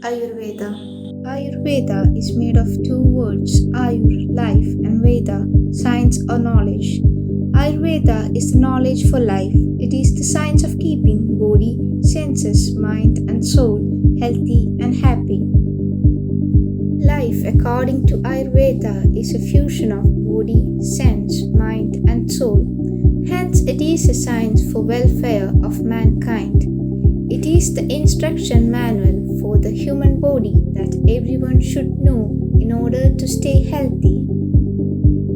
Ayurveda. Ayurveda is made of two words Ayur, life, and Veda, science or knowledge. Ayurveda is the knowledge for life. It is the science of keeping body, senses, mind, and soul healthy and happy. Life, according to Ayurveda, is a fusion of body, sense, mind, and soul. Hence, it is a science for welfare of mankind. It is the instruction manual for the human body that everyone should know in order to stay healthy.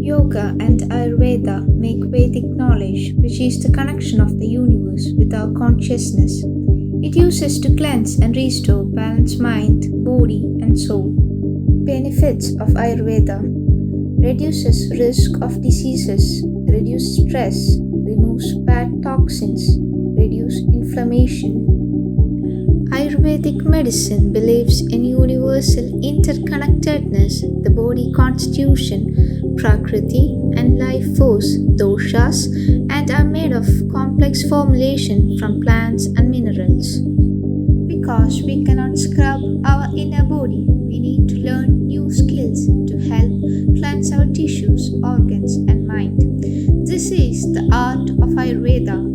Yoga and Ayurveda make Vedic knowledge, which is the connection of the universe with our consciousness. It uses to cleanse and restore balanced mind, body, and soul. Benefits of Ayurveda: reduces risk of diseases, reduce stress, removes bad toxins, reduce inflammation. Ayurvedic medicine believes in universal interconnectedness, the body constitution, prakriti, and life force, doshas, and are made of complex formulation from plants and minerals. Because we cannot scrub our inner body, we need to learn new skills to help cleanse our tissues, organs, and mind. This is the art of Ayurveda.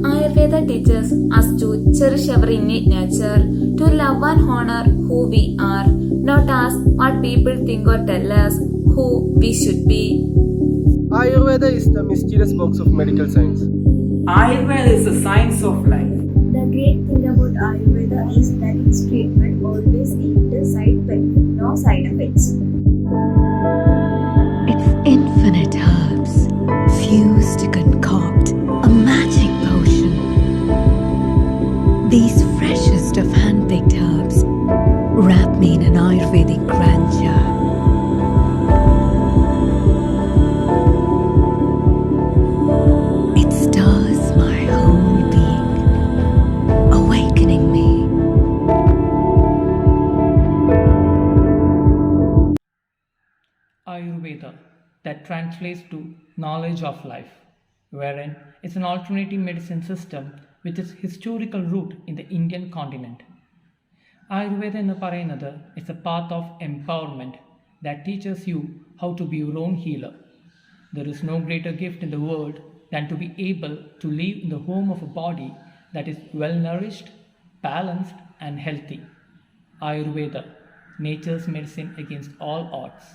Ayurveda teaches us to cherish our innate nature, to love and honor who we are, not ask what people think or tell us who we should be. Ayurveda is the mysterious box of medical science. Ayurveda is the science of life. The great thing about Ayurveda is that its treatment always aimed at side benefit, no side effects. It's infinite herbs fused to concoct a magic potion. These freshest of hand-picked herbs wrap me in an Ayurvedic grandeur. It stirs my whole being, awakening me. Ayurveda, that translates to knowledge of life, wherein it's an alternative medicine system with its historical root in the Indian continent. Ayurveda എന്ന് പറയുന്നത് is a path of empowerment that teaches you how to be your own healer. There is no greater gift in the world than to be able to live in the home of a body that is well nourished, balanced, and healthy. Ayurveda, nature's medicine against all odds.